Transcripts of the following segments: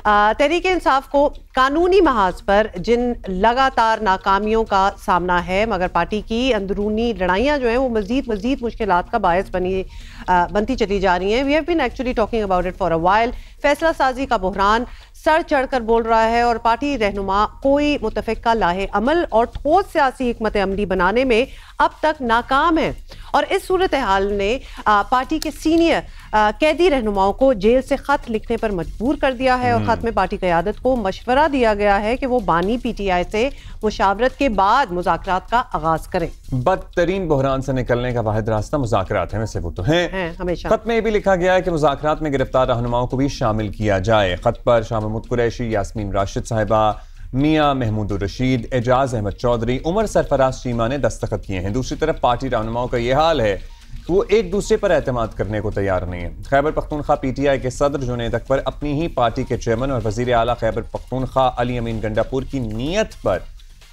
तहरीक इंसाफ को कानूनी महाज पर जिन लगातार नाकामियों का सामना है, मगर पार्टी की अंदरूनी लड़ाइयाँ जो हैं वो मज़ीद मुश्किलात का बायस बनती चली जा रही हैं. We have been actually talking about it for a while. फैसला साजी का बहरान सर चढ़ कर बोल रहा है और पार्टी रहनुमा कोई मुतफ़िक़ा लाहे अमल और ठोस सियासी हिकमत अमली बनाने में अब तक नाकाम है. और इस सूरत हाल ने पार्टी के सीनियर कैदी रहनुमाओं को जेल से ख़त लिखने पर मजबूर कर दिया है और ख़त में पार्टी क़यादत को मशवरा दिया गया है कि वो बानी PTI से मुशावरत के बाद मुज़ाकरात का आगाज़ करें. बदतरीन बहरान से निकलने का वाहिद रास्ता मुज़ाकरात है, वैसे वो तो हैं हमेशा. ख़त में ये भी लिखा गया है कि मुज़ाकरात में गिरफ्तार रहनुमाओं को भी शामिल किया जाए. ख़त पर शाह महमूद कुरैशी, यास्मीन राशिद साहिबा, मियां महमूद रशीद, एजाज अहमद चौधरी, उमर सरफराज चीमा ने दस्तखत किए हैं. दूसरी तरफ पार्टी रहनुमाओं का ये हाल है कि वो एक दूसरे पर एतमाद करने को तैयार नहीं है. खैबर पख्तूनख्वा PTI के सदर जुनैद अकबर अपनी ही पार्टी के चेयरमैन और वज़ीर आला खैबर पख्तूनख्वा अली अमीन गंडापुर की नीयत पर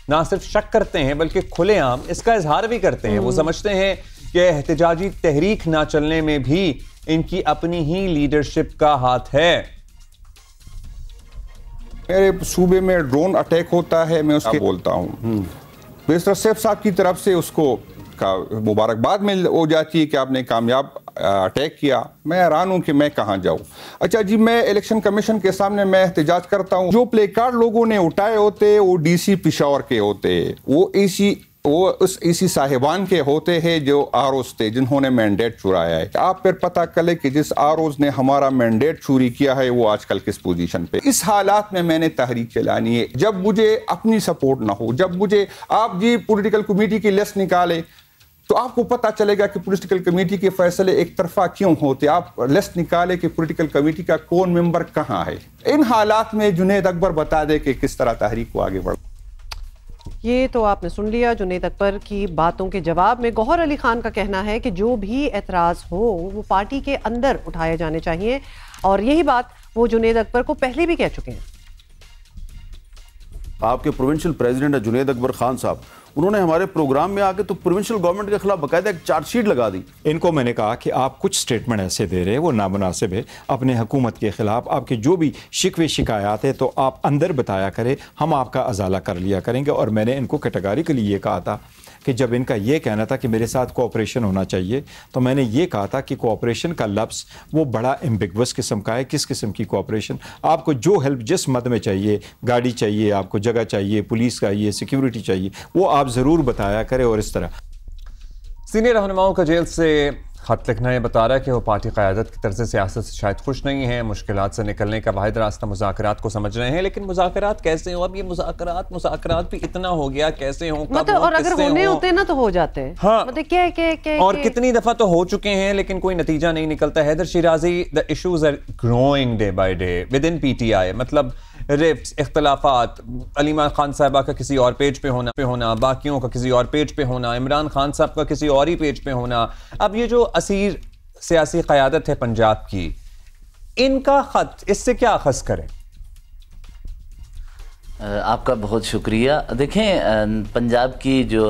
ना सिर्फ शक करते हैं बल्कि खुलेआम इसका इजहार भी करते हैं. वो समझते हैं कि एहतजाजी तहरीक ना चलने में भी इनकी अपनी ही लीडरशिप का हाथ है. मेरे सूबे में ड्रोन अटैक होता है, मैं उसके बोलता हूँ. बेशतर सैफ साहब की तरफ से उसको का मुबारकबाद मिल हो जाती है कि आपने कामयाब अटैक किया. मैं हैरान हूँ कि मैं कहाँ जाऊँ. अच्छा जी, मैं इलेक्शन कमीशन के सामने मैं एहतजाज करता हूँ. जो प्ले कार्ड लोगों ने उठाए होते वो DC पेशावर के होते, वो उस EC साहिबान के होते हैं जो आरोज थे जिन्होंने मैंडेट चुराया है. आप फिर पता करें कि जिस आरोज ने हमारा मैंडेट चोरी किया है वो आजकल किस पोजीशन पे. इस हालात में मैंने तहरीक चलानी है. जब मुझे अपनी सपोर्ट ना हो, जब मुझे आप जी पॉलिटिकल कमेटी की लिस्ट निकाले तो आपको पता चलेगा कि पॉलिटिकल कमेटी के फैसले एक तरफा क्यों होते. आप लिस्ट निकाले कि पॉलिटिकल कमेटी का कौन मेंबर कहाँ है. इन हालात में जुनैद अकबर बता दे कि किस तरह तहरीक को आगे बढ़. ये तो आपने सुन लिया जुनैद अकबर की बातों के जवाब में. गौहर अली खान का कहना है कि जो भी एतराज़ हो वो पार्टी के अंदर उठाए जाने चाहिए और यही बात वो जुनैद अकबर को पहले भी कह चुके हैं. आपके प्रोविंशियल प्रेसिडेंट है जुनैद अकबर खान साहब, उन्होंने हमारे प्रोग्राम में आके तो प्रोविंशियल गवर्नमेंट के खिलाफ बाकायदा एक चार्जशीट लगा दी. इनको मैंने कहा कि आप कुछ स्टेटमेंट ऐसे दे रहे हैं वो नामुनासिब है. अपने हुकूमत के खिलाफ आपके जो भी शिकवे शिकायत है तो आप अंदर बताया करें, हम आपका अजाला कर लिया करेंगे. और मैंने इनको कैटेगरिकली ये कहा था कि जब इनका ये कहना था कि मेरे साथ कोऑपरेशन होना चाहिए तो मैंने ये कहा था कि कोऑपरेशन का लफ्ज़ वो बड़ा एम्बिगुअस किस्म का है. किस किस्म की कोऑपरेशन? आपको जो हेल्प जिस मद में चाहिए, गाड़ी चाहिए, आपको जगह चाहिए, पुलिस चाहिए, सिक्योरिटी चाहिए, वो आप ज़रूर बताया करें. और इस तरह सीनियर रहनुमाओं का जेल से खत लिखना ये बता रहा है कि वो पार्टी क़यादत की तर्ज़ सियासत से शायद खुश नहीं है. मुश्किलात से निकलने का वाहिद रास्ता मुज़ाकरात को समझ रहे हैं. लेकिन मुज़ाकरात कैसे हो? अब ये मुज़ाकरात भी इतना हो गया, कैसे हो, मतलब और अगर होने होते ना तो हो जाते हैं. हाँ, मतलब क्या और कितनी दफ़ा तो हो चुके हैं लेकिन कोई नतीजा नहीं निकलता. Haider Shirazi, the issues are growing day by day within PTI. मतलब रिफ्ट्स, इख्तलाफात, अलीमा खान साहबा का किसी और पेज पे होना, बाकियों का किसी और पेज पे होना, इमरान खान साहब का किसी और ही पेज पे होना. अब ये जो असीर सियासी क़यादत है पंजाब की, इनका खत इससे क्या अखज़ करें? आपका बहुत शुक्रिया. देखें, पंजाब की जो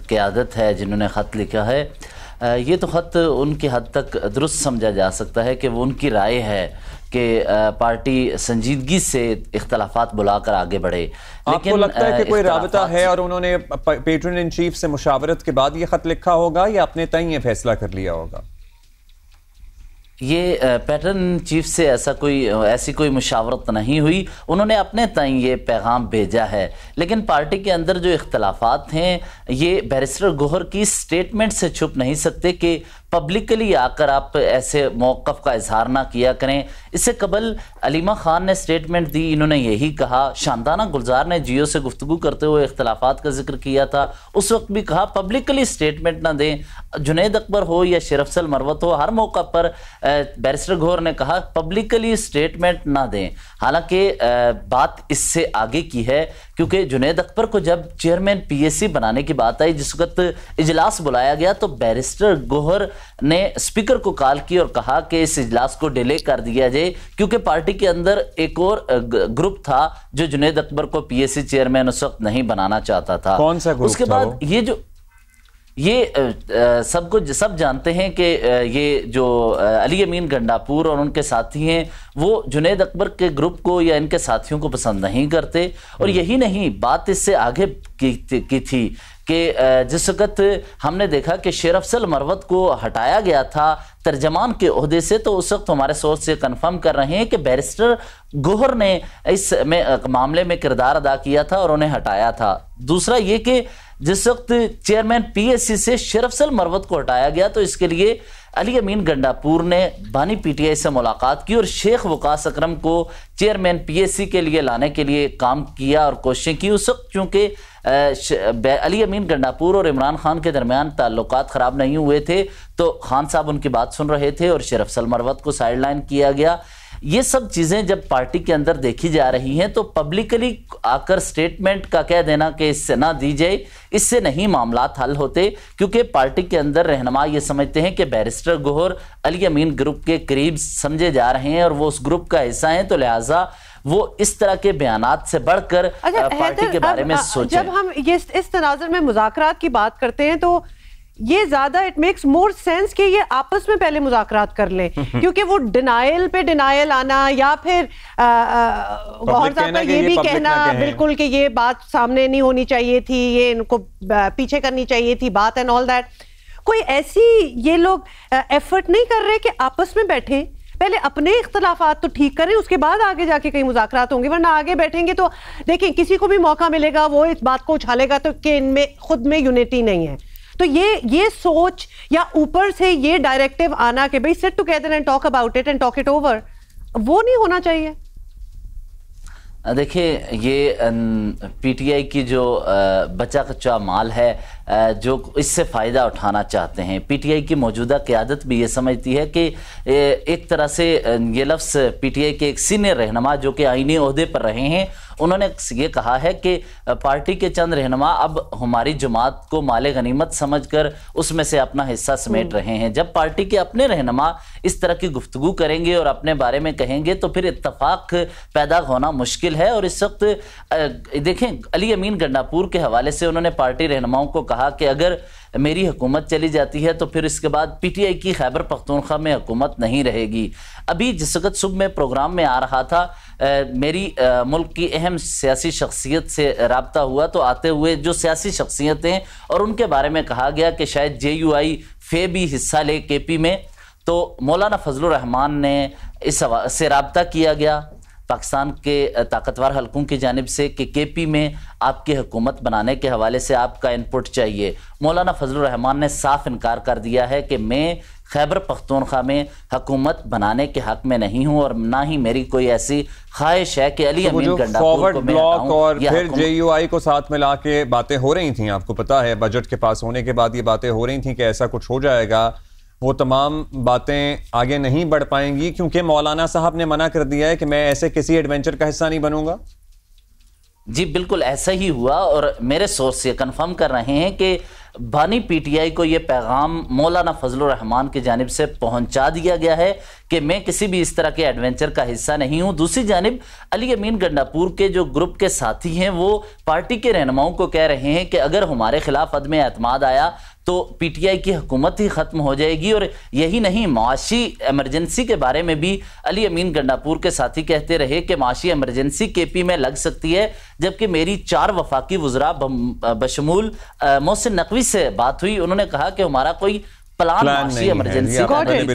क़यादत है जिन्होंने ख़त लिखा है, ये तो ख़त उनकी हद तक दुरुस्त समझा जा सकता है कि वो उनकी राय है कि पार्टी संजीदगी से इख्तलाफात बुलाकर आगे बढ़े. आपको लगता है कि कोई राबता है और उन्होंने पैट्रन इन चीफ से मुशावरत के बाद ये खत लिखा होगा या अपने तय ये फैसला कर लिया होगा? ये पैटर्न चीफ से ऐसी कोई मुशावरत नहीं हुई. उन्होंने अपने तय ये पैगाम भेजा है. लेकिन पार्टी के अंदर जो इख्तलाफात हैं ये बैरिस्टर गौहर की स्टेटमेंट से छुप नहीं सकते कि पब्लिकली आकर आप ऐसे मौक़िफ़ का इजहार ना किया करें. इससे कबल अलीमा खान ने स्टेटमेंट दी, इन्होंने यही कहा. शांताना गुलजार ने जियो से गुफ्तगू करते हुए इख्तलाफात का जिक्र किया था, उस वक्त भी कहा पब्लिकली स्टेटमेंट ना दें. जुनैद अकबर हो या शरफसल मरवत हो, हर मौका पर बैरिस्टर गौहर ने कहा पब्लिकली स्टेटमेंट ना दें. हालांकि बात इससे आगे की है क्योंकि जुनैद अकबर को जब चेयरमैन PSC बनाने की बात आई, जिस वक्त इजलास बुलाया गया तो बैरिस्टर गौहर ने स्पीकर को कॉल की और कहा कि इस इजलास को डिले कर दिया जाए क्योंकि पार्टी के अंदर एक और ग्रुप था जो जुनैद अकबर को PSC चेयरमैन उस वक्त नहीं बनाना चाहता था. कौन सा ग्रुप? उसके बाद सब जानते हैं कि ये जो अली अमीन गंडापुर और उनके साथी हैं وہ جنید اکبر کے گروپ کو یا ان کے ساتھیوں کو پسند نہیں کرتے. اور یہی نہیں، بات اس سے آگے کی تھی کہ جس وقت ہم نے دیکھا کہ شیر افضل مروت کو ہٹایا گیا تھا ترجمان کے عہدے سے، تو اس وقت ہمارے سورس سے کنفرم کر رہے ہیں کہ بیرسٹر گوہر نے اس معاملے میں کردار ادا کیا تھا اور انہیں ہٹایا تھا. دوسرا یہ کہ جس وقت چیئرمین پی ایس سی سے شیر افضل مروت کو ہٹایا گیا تو اس کے لیے علی امین گنڈاپور نے بانی پی ٹی آئی سے ملاقات کی اور شیخ وقاص اکرم کو چیئرمین پی ایس سی کے لیے لانے کے لیے کام کیا اور کوششیں کی. اس وقت چونکہ علی امین گنڈاپور اور عمران خان کے درمیان تعلقات خراب نہیں ہوئے تھے تو خان صاحب ان کی بات سن رہے تھے اور شیر افضل مروت کو سائیڈ لائن کیا گیا. یہ سب چیزیں جب پارٹی کے اندر دیکھی جا رہی ہیں تو پبلکلی آ کر سٹیٹمنٹ کا کہہ دینا کہ اس سے نہ دی جائے، اس سے نہیں معاملات حل ہوتے، کیونکہ پارٹی کے اندر رہنما یہ سمجھتے ہیں کہ بیرسٹر گوہر علی امین گروپ کے قریب سمجھے جا رہے ہیں اور وہ اس گروپ کا حصہ ہیں، تو لہٰذا وہ اس طرح کے بیانات سے بڑھ کر پارٹی کے بارے میں سوچیں. جب ہم اس تناظر میں مذاکرات کی بات کرتے ہیں تو یہ زیادہ اٹ میکس مور سینس کہ یہ آپس میں پہلے مذاکرات کر لیں، کیونکہ وہ ڈینائل پہ ڈینائل آنا یا پھر گوہر صاحب کا یہ بھی کہنا بالکل کہ یہ بات سامنے نہیں ہونی چاہیے تھی، یہ ان کو پیچھے کرنی چاہیے تھی بات اینڈ آل دیٹ، کوئی ایسی یہ لوگ ایفرٹ نہیں کر رہے کہ آپس میں بیٹھیں، پہلے اپنے اختلافات تو ٹھیک کریں، اس کے بعد آگے جا کے کئی مذاکرات ہوں گے، ورنہ آگے بیٹھیں گے تو دیکھیں کسی کو بھی موقع ملے گا وہ اس بات کو اچھالے گا تو کہ ان میں خود میں یونٹی نہیں ہے. تو یہ سوچ یا اوپر سے یہ ڈائریکٹیو آنا کہ بھئی sit together and talk about it and talk it over, وہ نہیں ہونا چاہیے. دیکھیں یہ پی ٹی آئی کی جو بچا کچا مال ہے جو اس سے فائدہ اٹھانا چاہتے ہیں، پی ٹی آئی کی موجودہ قیادت بھی یہ سمجھتی ہے کہ ایک طرح سے یہ لفظ پی ٹی آئی کے ایک سینئر رہنما جو کہ آئینی عہدے پر رہے ہیں انہوں نے یہ کہا ہے کہ پارٹی کے چند رہنما اب ہماری جماعت کو مال غنیمت سمجھ کر اس میں سے اپنا حصہ سمیٹ رہے ہیں. جب پارٹی کے اپنے رہنما اس طرح کی گفتگو کریں گے اور اپنے بارے میں کہیں گے تو پھر اتفاق پیدا ہونا مشکل ہے. اور اس وقت دیکھیں علی امین گنڈاپور کے حوالے سے انہوں نے پارٹی رہنماؤں کو کہا کہ اگر میری حکومت چلی جاتی ہے تو پھر اس کے بعد پی ٹی آئی کی خیبر پختونخوا میں حکومت نہیں رہے گی. ابھی جس وقت صبح میں پروگرام میں آ رہا تھا میری ملک کی اہم سیاسی شخصیت سے رابطہ ہوا تو آتے ہوئے جو سیاسی شخصیتیں اور ان کے بارے میں کہا گیا کہ شاید جے یو آئی فے بھی حصہ لے کے پی میں، تو مولانا فضل الرحمان نے اس سے رابطہ کیا گیا پاکستان کے طاقتور حلقوں کی جانب سے کہ کے پی میں آپ کی حکومت بنانے کے حوالے سے آپ کا انپٹ چاہیے. مولانا فضل الرحمان نے صاف انکار کر دیا ہے کہ میں خیبر پختونخوا میں حکومت بنانے کے حق میں نہیں ہوں اور نہ ہی میری کوئی ایسی خواہش ہے کہ علی امین گنڈاپور کو میں ہٹاؤں. اور پھر جے یو آئی کو ساتھ ملا کے باتیں ہو رہی تھیں، آپ کو پتا ہے بجٹ کے پاس ہونے کے بعد یہ باتیں ہو رہی تھیں کہ ایسا کچھ ہو جائے گا. وہ تمام باتیں آگے نہیں بڑھ پائیں گی کیونکہ مولانا صاحب نے منع کر دیا ہے کہ میں ایسے کسی ایڈونچر کا حصہ نہیں بنوں گا. جی بالکل ایسا ہی ہوا اور میرے سورس یہ کنفرم کر رہے ہیں کہ بانی پی ٹی آئی کو یہ پیغام مولانا فضل الرحمان کی جانب سے پہنچا دیا گیا ہے کہ میں کسی بھی اس طرح کے ایڈونچر کا حصہ نہیں ہوں. دوسری جانب علی امین گنڈاپور کے جو گروپ کے ساتھی ہیں وہ پارٹی کے رہنماؤں کو کہہ رہے ہیں کہ اگر ہمارے خلاف عدم اعتماد آیا تو پی ٹی آئی کی حکومت ہی ختم ہو جائے گی. اور یہی نہیں، معاشی ایمرجنسی کے بارے میں بھی علی امین گنڈاپور کے ساتھی کہتے رہے کہ معاشی ایمرجنسی کے پی میں لگ سکتی ہے، جبکہ میری 4 وفاقی وزراء بشمول محسن نقوی سے بات ہوئی، انہوں نے کہا کہ ہمارا کوئی پلان معاشی ایمرجنسی کا نہیں.